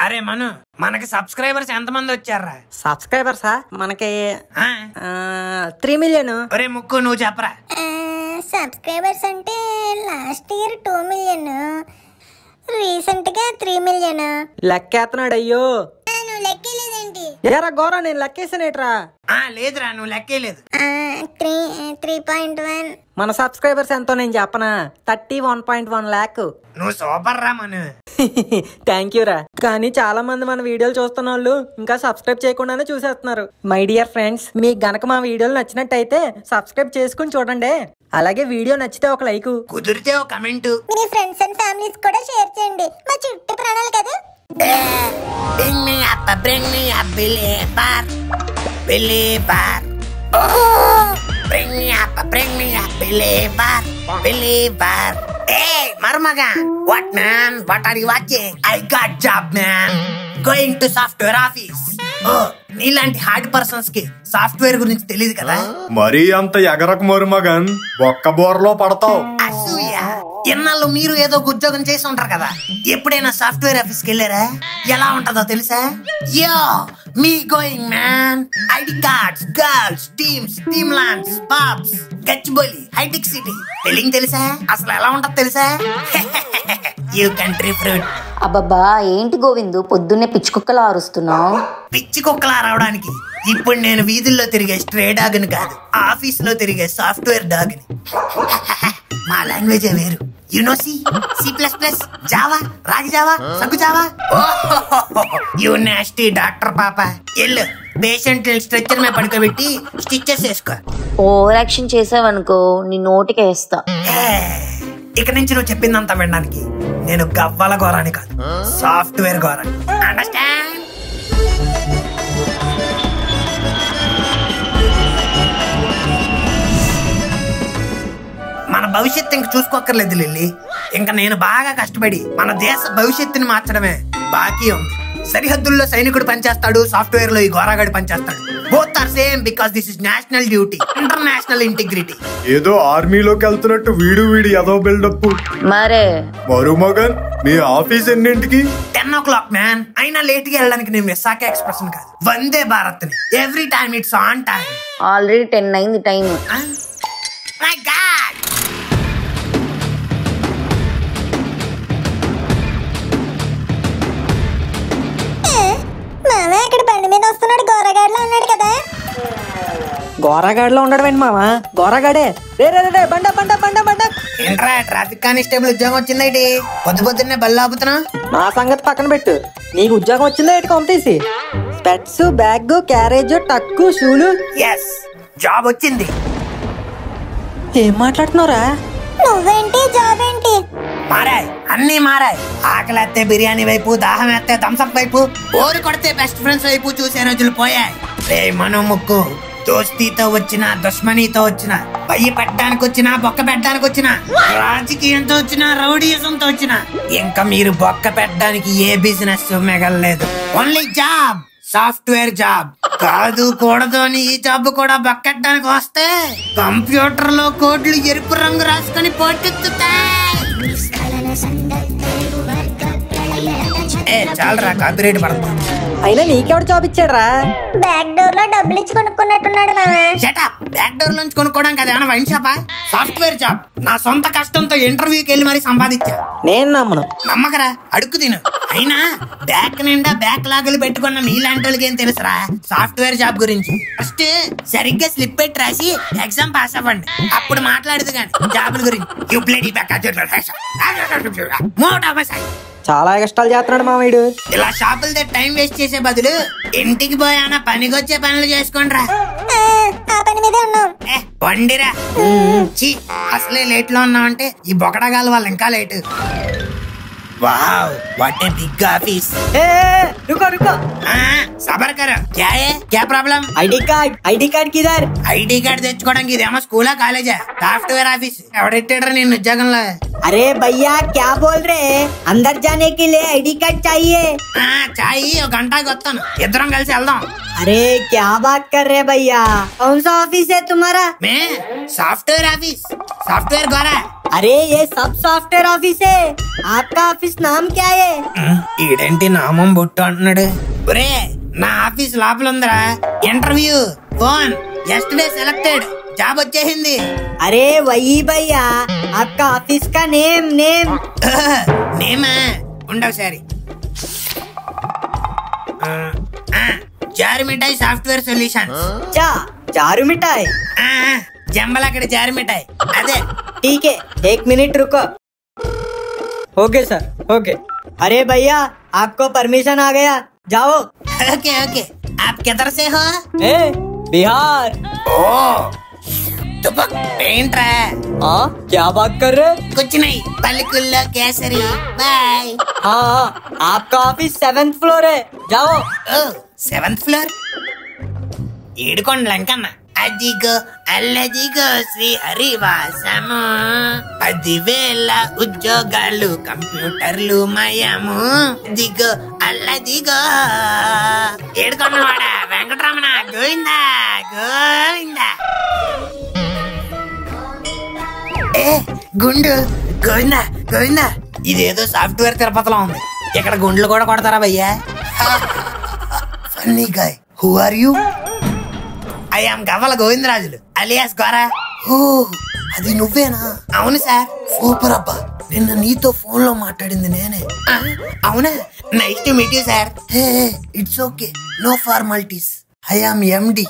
అరే మను, మనకి సబ్స్క్రైబర్స్ ఎంతమంది వచ్చారా? సబ్స్క్రైబర్సా మనకి 3 మిలియన్. ఒరే ముక్కు, నువ్వు చెప్పరా. సబ్స్క్రైబర్స్ అంటే లాస్ట్ ఇయర్ 2 మిలియన్, రీసెంట్ గా 3 మిలియన్. లెక్కేస్తున్నాడు. అయ్యో నువ్వు లెక్కలేదేంటి? ఏరా గోరా, నేను లెక్కేసానేట్రా? లేదురా, నువ్వు లెక్కేలేదు. 3.1. మన సబ్స్క్రైబర్స్ ఎంతో నేను చెప్పనా? 31.1 lakh. నువ్వు సూపర్ రా మను. థ్యాంక్ యూ రా. కానీ చాలా మంది మన వీడియోలు చూస్తున్న వాళ్ళు ఇంకా సబ్స్క్రైబ్ చేయకుండానే చూసేస్తున్నారు. మై డియర్ ఫ్రెండ్స్, మీకు గనక మా వీడియోలు నచ్చినట్టయితే సబ్స్క్రైబ్ చేసుకుని చూడండి. అలాగే వీడియో నచ్చితే ఒక లైక్, కుదిరితే ఒక comment. Me friends and families కూడా షేర్ చేయండి. మా చుట్టూ ప్రాణాలు కదా. Bring me up, believer, believer. Bring me up, believer, believer. Hey, Marmaga, what man? What are you watching? I got job, man. Going to software office. Oh, నీలాంటి hard persons కి software గురించి తెలియదు కదా. మరీ అంత ఎగరకు మరుమగన్, ఒక్క బోర్లో పడతావు. అసూయ. ఎన్నాళ్ళు మీరు ఏదో ఉద్యోగం చేసి ఉంటారు కదా, ఎప్పుడైనా సాఫ్ట్వేర్ ఆఫీస్ కి వెళ్ళారా? ఎలా ఉంటదో తెలుసా? Yo me going man. ID cards, girls, teams, team lands, pubs, Gachibowli, Hitech City. Billing తెలుసా? అసలు ఎలా ఉంటదో తెలుసా? You country fruit. అబ్బబ్బా, ఏంటి గోవిందు పొద్దున్నే పిచ్చి కుక్కలా అరుస్తున్నావు? పిచ్చి కుక్కలా రావడానికి ఇప్పుడు నేను వీధుల్లో తిరిగే స్ట్రే డాగ్ని కాదు, ఆఫీస్ లో తిరిగే సాఫ్ట్వేర్ డాగ్ని. మా లాంగ్వేజ్ వేరు. యు నో C++, జావా, రాగి జావా, సగ్గు జావా. యు నాస్టీ డాక్టర్ పాప. ఎల్లు పేషెంట్ స్ట్రెచ్చర్ మీద పడుకోబెట్టి స్టిచెస్ వేసుకో. ఓవర్ యాక్షన్ చేసావనుకో నీ నోటికి వేస్తా. ఇక నుంచి నువ్వు చెప్పిందంతా వినడానికి నేను గవ్వల గోరాని కాదు, సాఫ్ట్వేర్ గోరాని. అండర్స్టాండ్? మన భవిష్యత్తు ఇంక చూసుకోక్కర్లేదు లిల్లీ. ఇంకా నేను బాగా కష్టపడి మన దేశ భవిష్యత్తుని మార్చడమే బాకీ ఉంది. సరిహద్దుల్లో సైనికుడు పనిచేస్తాడు, సాఫ్ట్వేర్ లో ఈ గోరాగాడు పనిచేస్తాడు. Both are same because this is national duty, international integrity. ఏదో ఆర్మీలోకి వెళ్తున్నట్టు వీడి ఏదో బిల్డప్. మరే మరుమగన్, మీ ఆఫీస్ ఎన్నింటికి? 10 o'clock మ్యాన్. అయినా లేట్ గా వెళ్ళడానికి నేను విశాఖ ఎక్స్ప్రెస్ కాదు, వందే భారత్ ని. Every time it's on time. Already 10 అయింది టైం. My God. మామ ఇక్కడ బండి మీద వస్తున్నాడు, గోరగాడిలో ఉన్నాడు కదా. గోరాగాడిలో ఉండడం ఏంటి మావా? గోరాగాడే. రే రే రే, బండ బండ బండ బండ. ఏంట్రా ట్రాఫిక్ కానిస్టేబుల్ ఉద్యోగం వచ్చిందేటి? పొద్దున్నే బళ్ళు ఆపుతున్నా. నా సంగతి పక్కన పెట్టు, నీకు ఉద్యోగం వచ్చిందా ఏంటి? కొంపేసి స్పెట్స్, బ్యాగ్, క్యారేజ్, టక్కు, షూలు. ఎస్, జాబ్ వచ్చింది. ఏం మాట్లాడుతున్నావురా? నువ్వేంటి, జాబ్ ఏంటి? మారాయి, అన్ని మారాయి. ఆకలి ఎత్తే బిర్యానీ వైపు, దాహం ఎత్తే థమ్స్అప్ వైపు, ఓరు కొడితే బెస్ట్ ఫ్రెండ్స్ వైపు చూసే రోజులు పోయాయి. రే మనో ముక్కు, దోస్తీతో వచ్చినా, దుష్మనీతో వచ్చినా, పయ్యి పెట్టడానికి వచ్చినా, బొక్క పెట్టడానికి వచ్చినా, రాజకీయంతో వచ్చినా, రౌడీజంతో వచ్చినా, ఇంకా మీరు బొక్క పెట్టడానికి ఏ బిజినెస్ మిగలలేదు. Only job, software job. కాదు కూడదు అని ఈ జాబ్ కూడా బొక్కెట్టడానికి వస్తే కంప్యూటర్ లో కోడ్లు ఎరుపు రంగు రాసుకొని పోటెత్తుతాయి. చాలరా, కాపీరైట్ పడుతుంది. అయినా నీకెవడు జాబ్ ఇచ్చాడ్రా? బ్యాక్ డోర్ లో డబ్బులు ఇచ్చి కొనుక్కున్నట్టున్నాడు మామ. షటప్. బ్యాక్ డోర్ నుంచి కొనుక్కోవడానికి అదేమన్నా వైన్ షాపా? Software job. నా సొంత కష్టంతో ఇంటర్వ్యూకి వెళ్ళి మరి సంపాదించా. నేను నమ్మను. నమ్మకరా, అడుక్కు తిను. అయినా బ్యాక్ నిండా బ్యాక్ లాగులు పెట్టుకున్న మీలాంటి వాళ్ళకి ఏం తెలుసురా సాఫ్ట్వేర్ జాబ్ గురించి? ఫస్ట్ సరిగ్గా స్లిప్ పెట్టి రాసి ఎగ్జామ్ పాస్ అవ్వండి, అప్పుడు మాట్లాడదు కానీ జాబుల గురించి. You bloody back. చాలా కష్టాలు చేస్తున్నాడు మా వీడు. ఇలా షాపులతో టైం వేస్ట్ చేసే బదులు ఇంటికి పోయానా పనికొచ్చే పనులు చేసుకోండిరా. ఆ పని మీదే ఉన్నాం. వండిరా. చీ, అసలే లేట్ లో ఉన్నామంటే ఈ బొకడగాల వాళ్ళు ఇంకా late. Wow, what a big office. रुको रुको, సబర్ కరో. క్యా హై, క్యా ప్రాబ్లం? ఐడి కార్డ్ కిధర్? ఐడి కార్డ్ తెచ్చుకోవడానికి ఇదేమో స్కూలా కాలేజా? Software office. ఎవడెట్టాడరా నేను ఉద్యోగంలో? अरे भैया क्या बोल रहे हैं? अंदर जाने के लिए आईडी कार्ड चाहिए. చాయి, ఒక గంటకి వస్తాను, ఇద్దరం కలిసి వెళ్దాం. अरे क्या बात कर रहे भैया? कौन सा ऑफिस है तुम्हारा? మే సాఫ్ట్వేర్ ఆఫీస్, సాఫ్ట్వేర్ గోరా. अरे ये सब सॉफ्टवेयर ऑफिस है। आपका ऑफिस नाम क्या है? ఈడేంటి నామం బొట్టు అంటున్నాడు. ఒరే నా ఆఫీస్ లోపల ఉందిరా. Interview phone yesterday selected, job వచ్చేసింది. अरे वही भैया, आपका ऑफिस का नेम నేమా ఉండవుసారి. జారు మిఠాయి సాఫ్ట్వేర్ సొల్యూషన్. चारू मिठाई। జంబల్ అక్కడ జారు మిఠాయి అదే. ठीक है, 1 मिनट रुको। Okay sir, okay. अरे भैया आपको परमिशन आ गया, जाओ। Okay okay. आप किधर से हो? ए, बिहार। ओ तुपक पेंट रहा है। हाँ, क्या बात कर रहे? कुछ नहीं, पलकुल्लो केसरी। बाय। हाँ, आपका ऑफिस 7th फ्लोर है, जाओ। ఓ 7th ఫ్లోర్. ఏడుకొండలంకన్న. అదిగో అల్లదిగో శ్రీ హరివాసము, 10,000 ఉద్యోగాలు కంప్యూటర్లు మయము. దిగో అల్లదిగో. ఏడుకొండవాడ వెంకటరమణ గోవిందా గోవిందా. ఏ గుండు గోవిందా గోవిందా. ఇదేదో సాఫ్ట్వేర్ తిరుపతిలో ఉంది. ఇక్కడ గుండ్లు కూడా కొడతారా భయ్యా? Funny guy. Who are you? I am Gavvala Govindarajulu alias Gora. ఓ అది నువ్వేనా? అవును సార్. సూపర్ అబ్బా, నిన్న నీతో ఫోన్ లో మాట్లాడింది నేనే. అవునా? Nice to meet you sir. Hey it's okay, no formalities. I am MD.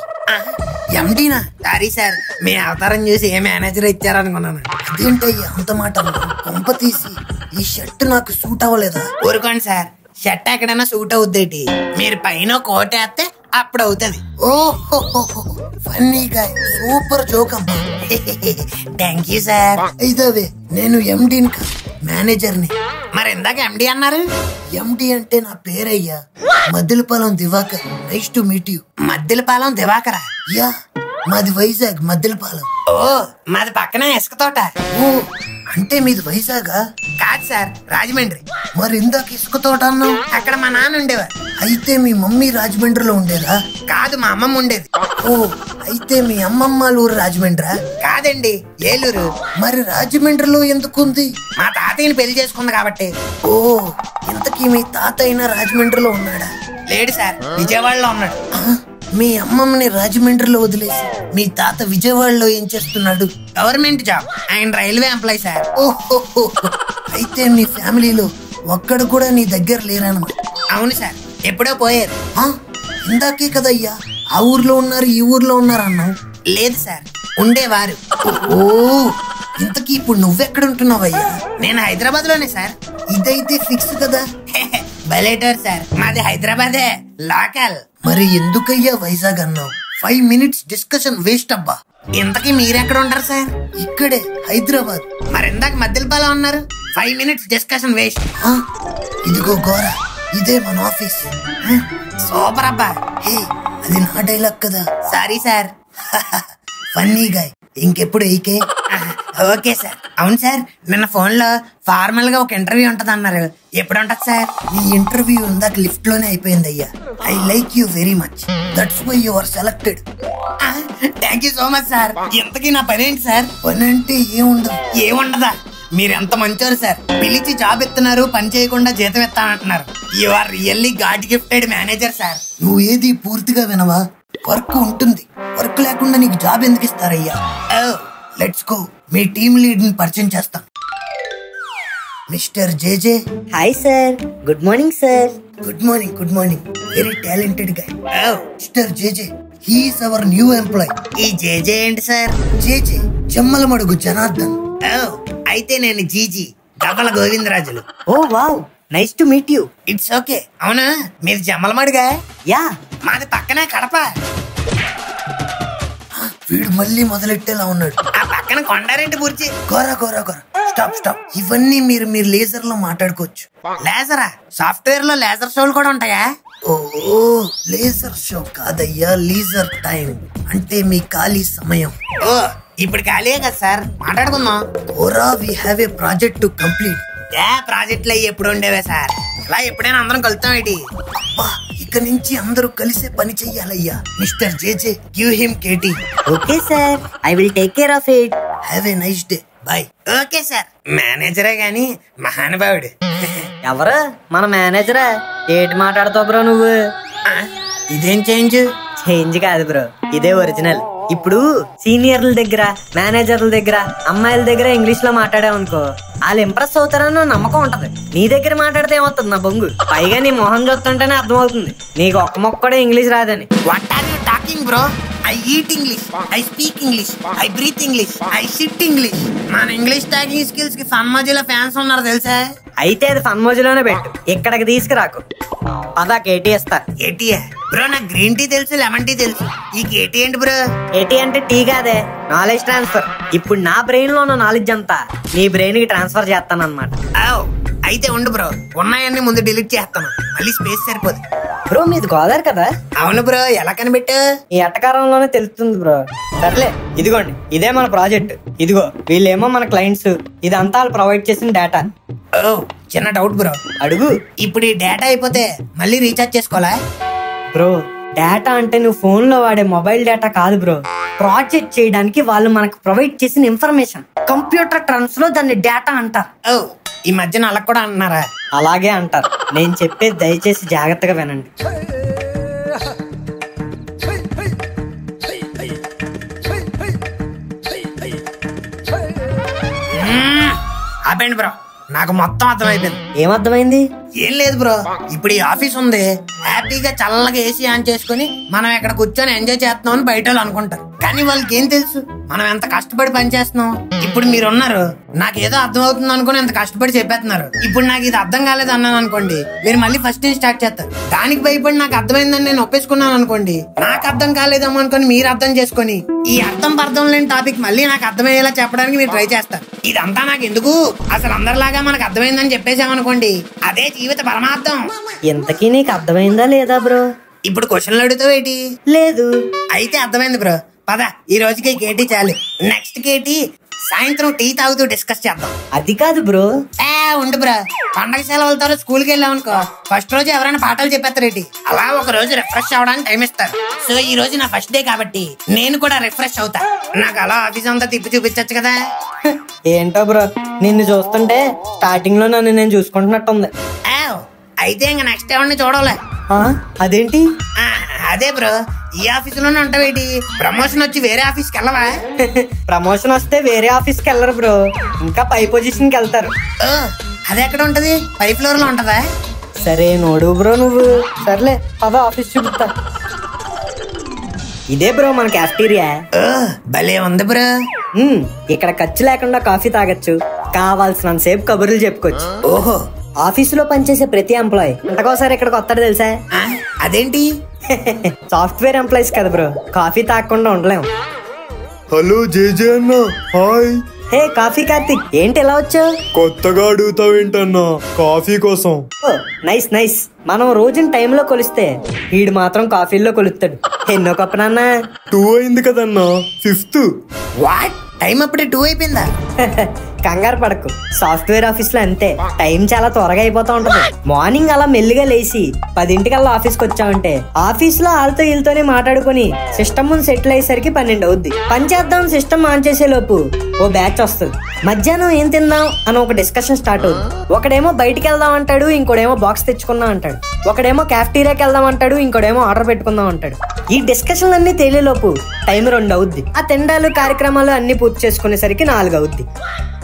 ఎండినా? సారీ సార్, మీ అవతారం చూసి ఏ మేనేజర్ ఇచ్చారనుకున్నాను. అదేంటయ్యా అంత మాట? కొంప తీసి ఈ షర్ట్ నాకు సూట్ అవ్వలేదా? ఊరుకోండి సార్, షర్ట్ ఎక్కడైనా సూట్ అవుద్దేటి. మీరు పైన కోట్ వేస్తే అప్పుడు అవుతుంది. ఓహో ఫన్నీ గాయ్, సూపర్ జోక్ అమ్మా. Thank you sir. ఇదవే నేను ఎండిని కాదు, మేనేజర్ని. మరి ఇందాక ఎండి అన్నారు? ఎండి అంటే నా పేరయ్యా, Maddilapalem Divakar. Nice to meet you. Maddilapalem దివాకరా? యా, మాది వైజాగ్ మద్దిలపాలెం. ఓ మాది పక్కనే ఇసుక తోట. ఓ అంటే మీది వైజాగా? కాదు సార్, రాజమండ్రి. మరి ఇందాక ఇసుక తోట అన్నావు. అక్కడ మా నాన్న ఉండేవారు. అయితే మీ మమ్మీ రాజమండ్రిలో ఉండేదా? కాదు, మా అమ్మమ్మ ఉండేది. ఓ అయితే మీ అమ్మమ్మ ఊరు రాజమండ్రా? కాదండి, ఏలూరు. మరి రాజమండ్రిలో ఎందుకుంది? మా తాతయ్యని పెళ్లి చేసుకుంది కాబట్టి. ఓ ఇంతకీ మీ తాతయ్య రాజమండ్రిలో ఉన్నాడా? లేడు సార్, విజయవాడలో ఉన్నాడు. మీ అమ్మమ్మని రాజమండ్రిలో వదిలేసి మీ తాత విజయవాడలో ఏం చేస్తున్నాడు? గవర్నమెంట్ జాబ్, ఆయన రైల్వే ఎంప్లాయ్ సార్. ఓహో అయితే మీ ఫ్యామిలీలో ఒక్కడు కూడా నీ దగ్గర లేరన్నమాట. అవును సార్, ఎప్పుడో పోయారు. ఇందాకే కదయ్యా ఆ ఊర్లో ఉన్నారు ఈ ఊర్లో ఉన్నారు అన్నావు. లేదు సార్, ఉండేవారు. ఓ ఇంతకీ ఇప్పుడు నువ్వెక్కడ ఉంటున్నావయ్యా? నేను హైదరాబాద్ లోనే సార్. ఇదైతే ఫిక్స్ కదా. బలేటర్ సార్, మాది హైదరాబాదే, లోకల్. మరి ఎందుకయ్యా వైజాగ్ అన్నావు? 5 minutes డిస్కషన్ వేస్ట్ అబ్బా. ఇంతకీ మీరెక్కడ ఉంటారు సార్? ఇక్కడే హైదరాబాద్. మరి ఇందాక మధ్యలపాలెం ఉన్నారు. 5 minutes డిస్కషన్ వేస్ట్. ఇదిగో గోరా, ఇదే మన ఆఫీస్. సూపర్ అబ్బా. హే అది నా డైలాగ్ కదా. Sorry sir. ఫన్నీ గాయ్, ఇంకెప్పుడు ఏకే? Okay sir. అవును సార్, నిన్న ఫోన్ లో ఫార్మల్ గా ఒక ఇంటర్వ్యూ ఉంటది అన్నారు. ఎప్పుడు ఉంటది సార్? ఈ ఇంటర్వ్యూ ఇందాక లిఫ్ట్ లోనే అయిపోయింది అయ్యా. I like you very much, that's why you are selected. Thank you so much sir. ఇంతకీ నా పని ఏంటి సార్? పని అంటే ఏముండదా? మీరు ఎంత మంచోరు సార్. పిలిచి జాబ్ ఇస్తున్నారు, పని చేయకుండా జీతం ఇస్తానంటున్నారు. You are really god gifted manager sir. నువ్వు ఏది పూర్తిగా వినవా? వర్క్ ఉంటుంది, వర్క్ లేకుండా నీకు జాబ్ ఎందుకు ఇస్తారయ్యా? లెట్స్ గో, మీ టీమ్ లీడ్ ని పరిచయం చేస్తాం. Mister JJ. Hi sir, good morning sir. Good morning. Good morning. Very talented గా. Mister JJ, he is our new employee. ఈ జేజే ఏంటి సార్? జేజే చెమ్మలమడుగు జనార్దన్. అయితే నేను GG Gavvala Govindarajulu. Oh wow, nice to meet you. It's okay. అవునా, మీరు జమ్మలమడుగా? Yeah, మాది పక్కనే కడప. వీడు మళ్ళీ మొదలెట్టేలా ఉన్నాడు. ఆ పక్కన కొండారెడ్డి బుర్జీ. Gora Gora Gora, stop stop. ఇవన్నీ మీరు లేజర్ లో మాట్లాడుకోవచ్చు. లేజరా? సాఫ్ట్వేర్ లో లేజర్ షోలు కూడా ఉంటాయా? ఓ లేజర్ షో కాదయ్యా, లీజర్ టైం అంటే మీ ఖాళీ సమయం. ఓ ఇప్పుడు ఖాళీయే కదా సార్, మాట్లాడుకుందాం. ఓరా, we have a project to complete. ప్రాజెక్టులు అయ్యి ఎప్పుడు ఉండేవే సార్? ఇలా ఎప్పుడైనా అందరం కలుతాం ఏంటి? ఇక నుంచి అందరూ కలిసే పని చెయ్యాలయ్యా. Mister JJ, give him KT. Okay sir, I will take care of it. Have a nice day. Bye. Okay sir. మేనేజరే గాని మహానుభావుడు. ఎవరు? మన మేనేజరా? ఏటి మాట్లాడతావు బ్రో నువ్వు? ఇదేం చేంజ్? చేంజ్ కాదు బ్రో, ఇదే ఒరిజినల్. ఇప్పుడు సీనియర్ల దగ్గర, మేనేజర్ల దగ్గర, అమ్మాయిల దగ్గర ఇంగ్లీష్ లో మాట్లాడావనుకో, వాళ్ళు ఇంప్రెస్ అవుతారని నమ్మకం ఉంటది. నీ దగ్గర మాట్లాడితే ఏమవుతుంది నా బొంగు? పైగా నీ మొహం చూస్తుంటేనే అర్థమవుతుంది నీకు ఒక్క మొక్క కూడా ఇంగ్లీష్ రాదని. What are you talking bro? I eat English, I speak English, I breathe English, I sit English. మన ఇంగ్లీష్ టాకింగ్ స్కిల్స్ కి ఫన్మోజీలో ఫ్యాన్స్ ఉన్నారు తెలుసా? అయితే అది ఫన్మోజీలోనే పెట్టు, ఇక్కడికి తీసుకురాకు. పదా కేటీ ఇస్తా. ఏటీయా బ్రో? నాకు గ్రీన్ టీ తెలుసు, లెమన్ టీ తెలుసు. ఈ కేటీ ఏంటి బ్రో? ఏటీ అంటే టీ కాదే, నాలెడ్జ్ ట్రాన్స్ఫర్. ఇప్పుడు నా బ్రెయిన్ లో ఉన్న నాలెడ్జ్ అంతా నీ బ్రెయిన్ కి ట్రాన్స్ఫర్ చేస్తాను అనమాట. అయితే ఉండు బ్రో, ఉన్నాయన్నీ ముందు డిలీట్ చేస్తాను, మళ్ళీ స్పేస్ సరిపోదు. బ్రో మీది గోదావరి కదా? అవును బ్రో. ఎలా కనిపెట్టా? ఈ ఎట్టకారంలోనే తెలుస్తుంది బ్రో. సర్లే, ఇదిగోండి, ఇదే మన ప్రాజెక్ట్. ఇదిగో వీళ్ళేమో మన క్లయింట్స్, ఇదంతా వాళ్ళు ప్రొవైడ్ చేసిన డేటా. ఓ చిన్న డౌట్ బ్రో. అడుగు. ఇప్పుడు ఈ డేటా అయిపోతే మళ్ళీ రీఛార్జ్ చేసుకోవాలా? బ్రో డేటా అంటే నువ్వు ఫోన్ లో వాడే మొబైల్ డేటా కాదు బ్రో. ప్రాజెక్ట్ చేయడానికి వాళ్ళు మనకు ప్రొవైడ్ చేసిన ఇన్ఫర్మేషన్. కంప్యూటర్ టర్మ్స్ లో దాన్ని డేటా అంటారు. ఓ ఈ మధ్యన అలా కూడా అన్నారా? అలాగే అంటారు. నేను చెప్పేది దయచేసి జాగ్రత్తగా వినండి. ఆపండి బ్రో, నాకు మొత్తం అర్థమైపోయింది. ఏమర్థమైంది? ఏం లేదు బ్రో, ఇప్పుడు ఈ ఆఫీస్ ఉంది, హ్యాపీగా చల్లగా ఏసీ ఆన్ చేసుకుని మనం ఇక్కడ కూర్చొని ఎంజాయ్ చేస్తున్నాం అని బయట వాళ్ళు అనుకుంటారు. కానీ వాళ్ళకి ఏం తెలుసు మనం ఎంత కష్టపడి పని చేస్తున్నాం. ఇప్పుడు మీరు ఉన్నారు, నాకు ఏదో అర్థం అవుతుంది అనుకుని ఎంత కష్టపడి చెప్పేస్తున్నారు. ఇప్పుడు నాకు ఇది అర్థం కాలేదు అన్నాను అనుకోండి, మీరు మళ్ళీ ఫస్ట్ నుంచి స్టార్ట్ చేస్తారు. దానికి భయపడి నాకు అర్థమైందని నేను ఒప్పేసుకున్నాను అనుకోండి, నాకు అర్థం కాలేదేమో అనుకుని మీరు అర్థం చేసుకొని ఈ అర్థం పర్థం లేని టాపిక్ మళ్ళీ నాకు అర్థమయ్యేలా చెప్పడానికి మీరు ట్రై చేస్తారు. ఇదంతా నాకు ఎందుకు? అసలు అందరిలాగా మనకు అర్థమైందని చెప్పేసామనుకోండి, అదే జీవిత పరమార్థం. ఇంతకీ నీకు అర్థమైందా లేదా బ్రో? ఇప్పుడు క్వశ్చన్లు అడుగుతావు ఏంటి? లేదు. అయితే అర్థమైంది బ్రో, పద ఈ రోజుకి కేటీ చాలు. నెక్స్ట్ కేటీ సాయంత్రం టీ తాగుతూ డిస్కస్ చేద్దాం. అది కాదు బ్రో. ఉండు బ్రో, పండగ సెలవులతో స్కూల్కి వెళ్ళాం అనుకో, ఫస్ట్ రోజు ఎవరైనా పాఠాలు చెప్పేస్తారేంటి, అలా ఒక రోజు రిఫ్రెష్ అవడానికి టైం ఇస్తారు. సో ఈ రోజు నా ఫస్ట్ డే కాబట్టి నేను కూడా రిఫ్రెష్ అవుతా. నాకు అలా ఆఫీస్ అంతా తిప్పి చూపించచ్చు కదా. ఏంటో బ్రో, నిన్ను చూస్తుంటే స్టార్టింగ్ లో నన్ను నేను చూసుకుంటున్నట్టుంది. అయితే ఇంకా నెక్స్ట్ ఎవరిని చూడాలి. అదేంటి? అదే బ్రో, ఈ ఆఫీస్ లోనే ఉంటావేటి? ప్రమోషన్ వచ్చి వేరే ఆఫీస్కి వెళ్ళవా? ప్రమోషన్ వస్తే వేరే ఆఫీస్కి వెళ్ళరు బ్రో, ఇంకా పై పొజిషన్ కి వెళ్తారు. అది ఎక్కడ ఉంటది? పై ఫ్లోర్ లో ఉంటదా? సరే నోడు బ్రో నువ్వు. సర్లే పద ఆఫీస్ చూపిస్తా. ఇదే బ్రో మన క్యాఫ్టీరియా. భలే ఉంది బ్రో. ఇక్కడ ఖర్చు లేకుండా కాఫీ తాగొచ్చు, కావాల్సినంత సేపు కబుర్లు చెప్పుకోవచ్చు. ఓహో, ఆఫీసులో పనిచేసే ప్రతి ఎంప్లాయీ ఇంతకోసారి ఇక్కడికి వస్తాడు తెలుసా? అదేంటి? సాఫ్ట్వేర్ ఎంప్లాయీస్ కదా బ్రో, కాఫీ తాగకుండా ఉండలేము. హలో జేజే అన్న, హాయ్. హే కాఫీ కార్తిక్, ఏంటి ఎలా వచ్చావు? కొత్తగా అడుగుతావేంటన్నా కాఫీ కోసం? Nice nice. మనం రోజుని టైంలో కొలిస్తే వీడు మాత్రం కాఫీల్లో కొలుస్తాడు. ఎన్నో కప్పనన్నా? 2 అయింది కదన్నా, 5th. వాట్? టైం అప్పుడే 2 అయిపోయిందా? కంగారు పడకు, సాఫ్ట్వేర్ ఆఫీస్ లో అంతే, టైం చాలా త్వరగా అయిపోతా ఉంటది. మార్నింగ్ అలా మెల్లిగా లేచి 10ంటికల్లా ఆఫీస్కి వచ్చామంటే ఆఫీస్ లో వాళ్ళతో వీళ్ళతోనే మాట్లాడుకుని సిస్టమ్ ముందు సెటిల్ అయ్యేసరికి 12 అవుద్ది. పని చేద్దాం సిస్టమ్ ఆన్ చేసే లోపు ఓ బ్యాచ్ వస్తుంది. మధ్యాహ్నం ఏం తిందాం అని ఒక డిస్కషన్ స్టార్ట్ అవుతుంది. ఒకడేమో బయటికి వెళ్దాం అంటాడు, ఇంకోడేమో బాక్స్ తెచ్చుకుందాం అంటాడు. ఒకడేమో క్యాఫ్టీరియాకి వెళ్దాం అంటాడు, ఇంకోడేమో ఆర్డర్ పెట్టుకుందాం అంటాడు. ఈ డిస్కషన్లు అన్ని తేలేలోపు టైం 2 అవుద్ది. ఆ తిండాలు కార్యక్రమాలు అన్ని పూర్తి చేసుకునేసరికి 4 అవుద్ది.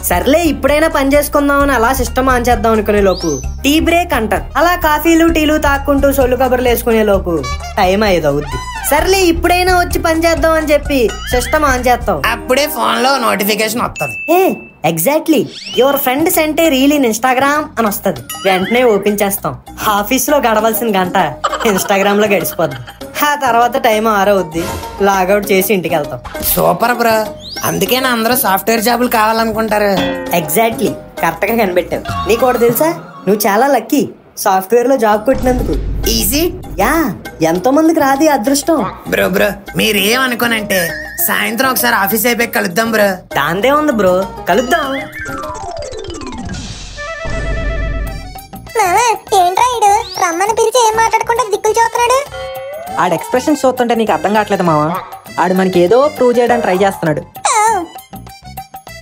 సర్లే ఇప్పుడైనా పని చేసుకుందామని అలా సిస్టమ్ ఆన్ చేద్దాం అనుకునే లోపు టీ బ్రేక్ అంటారు. అలా కాఫీలు టీలు తాక్కుంటూ సొల్లు కబుర్లు వేసుకునే లోపు టైం 5 అవుద్ది. సర్లే ఇప్పుడైనా వచ్చి పని చేద్దాం అని చెప్పి సిస్టమ్ ఆన్ చేస్తాం. అప్పుడే ఫోన్ లో నోటిఫికేషన్ వస్తుంది. Exactly, your friend sent a reel in Instagram అని వస్తుంది. వెంటనే ఓపెన్ చేస్తాం. ఆఫీస్ లో గడవలసిన గంట ఇన్స్టాగ్రామ్ లో గడిచిపోద్ది. ఆ తర్వాత టైం 6 అవుద్ది. లాగౌట్ చేసి ఇంటికి వెళ్తాం. సూపర్ బ్రో, అందుకే నా అందరూ సాఫ్ట్వేర్ జాబులు కావాలనుకుంటారు. ఎగ్జాక్ట్లీ, కరెక్ట్ గా కనిపెట్టావు. నీకు ఒకటి తెలుసా, నువ్వు చాలా లక్కీ సాఫ్ట్వేర్ లో జాబ్ కొట్టినందుకు. ఈజీ? యా, ఎంతో మందికి రాది అదృష్టం. బ్రో బ్రో మీరేమనుకోనంటే సాయంత్రం ఒకసారి ఆఫీస్ అయిపోయి కలుద్దాం బ్రో. దాందే ఉంది బ్రో, కలుద్దాం. ఏంట్రా ఇడు రమ్మని పిలిచి ఏం మాట్లాడకుండా దిక్కులు చూస్తున్నాడు? ఆడ ఎక్స్ప్రెషన్స్ చూస్తుంటే నీకు అర్థం కావట్లేదు మావా. ఆడు మనకి ఏదో ప్రూవ్ చేయడానికి ట్రై చేస్తున్నాడు.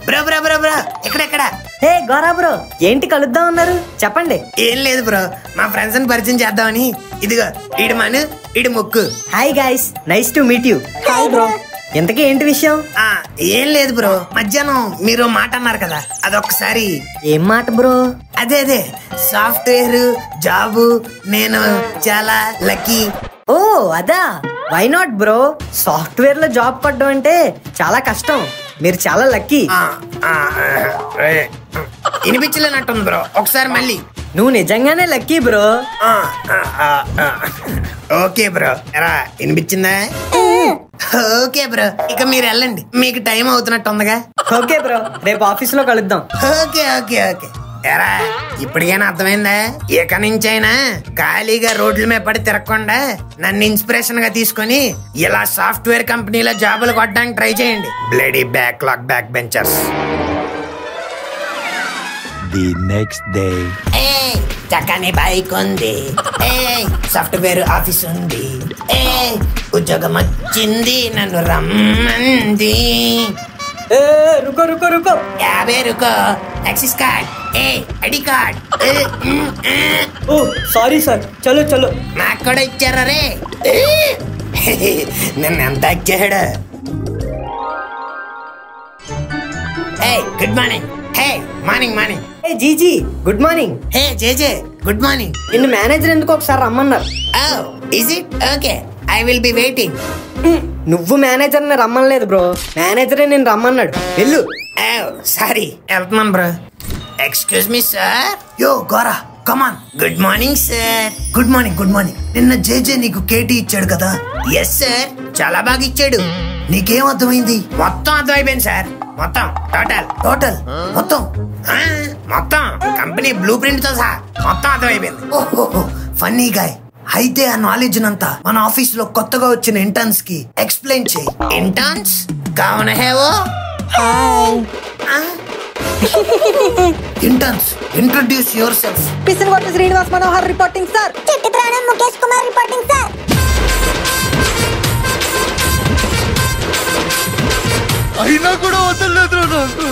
బ్రో బ్రో బ్రో బ్రో ఎక్కడెక్కడ? హే గోరా బ్రో, ఏంటి కలుద్దాం అన్నారు? చెప్పండి. ఏం లేదు బ్రో, మా ఫ్రెండ్స్ ని పరిచయం చేద్దామని. ఇదిగో ఈడు మను, ఈడు ముక్కు. Hi guys, nice to meet you. Hi bro. ఇంతకీ ఏంటి విషయం? ఏం లేదు బ్రో, మధ్యాహ్నం మీరు మాట అన్నారు కదా, అదొక్కసారి. ఏం మాట బ్రో? అదే సాఫ్ట్వేర్ జాబు, నేను చాలా లక్కీ. ఓ అదా, వై నాట్ బ్రో? సాఫ్ట్వేర్ లో జాబ్ పడ్డం అంటే చాలా కష్టం, మీరు చాలా లక్కీ. వినిపించలేనట్టుంది బ్రో, ఒకసారి మళ్ళీ. నువ్వు నిజంగానే లక్కీ బ్రో. ఓకే బ్రో, ఎరా వినిపించిందా? ఓకే బ్రో, ఇక మీరు వెళ్ళండి, మీకు టైం అవుతున్నట్టు ఉందిగా. ఓకే బ్రో, రేపు ఆఫీస్ లో కలుద్దాం. Okay okay okay. ఎరా ఇప్పటికైనా అర్థమైందా? ఇక నుంచైనా ఖాళీగా రోడ్ల మీద పడి తిరగకుండా నన్ను ఇన్స్పిరేషన్ గా తీసుకొని ఇలా సాఫ్ట్వేర్ కంపెనీలో జాబులు కొట్టడానికి ట్రై చేయండి. Bloody backlog back benchers. The next day. చక్కని బైక్ ఉంది, సాఫ్ట్వేర్ ఆఫీస్ ఉంది, ఉద్యోగం వచ్చింది, నన్ను రమ్మంది. రుకో రుకో రుకో. 50 రుకో, Axis card, ID card. Oh sorry sir, చలో చలో. నాకు కూడా ఇచ్చారా రే? నన్ను ఎంత ఇచ్చాడు. Good morning. Morning morning. GG good morning. JJ good morning. నిన్ను మేనేజర్ ఎందుకు ఒకసారి రమ్మన్నారు? Is it okay, I will be waiting. నువ్వు మేనేజర్ ని రమ్మనలేదు బ్రో, మేనేజరే నేను రమ్మన్నాడు, వెళ్ళు. సారీ, వెళ్తున్నాను bro. Excuse me sir. Yo Gora, come on. Good morning sir. Good morning good morning. నిన్న జేజే నీకు కేటీ ఇచ్చాడు కదా? ఎస్ సార్, చాలా బాగా ఇచ్చాడు. నీకేం అర్థమైంది? మొత్తం అర్థమైపోయింది సార్, మొత్తం టోటల్ మొత్తం కంపెనీ బ్లూ ప్రింట్ తో సహా మొత్తం అర్థమైపోయింది. ఓహో ఫన్నీ గాయ్. అయితే ఆ నాలెడ్జ్ నంతా మన ఆఫీస్ లో కొత్తగా వచ్చిన ఇంటర్న్స్ కి ఎక్స్ప్లెయిన్ చేయి. ఇంటర్న్స్ కౌన్ హై వో? Interns introduce yourself. పిసినగొట్టు శ్రీనివాస్ మనోహర్ రిపోర్టింగ్ సార్. చిట్టి ప్రాణం ముఖేష్ కుమార్ రిపోర్టింగ్ సార్. అయినా కూడా వదలలేదు నాకు.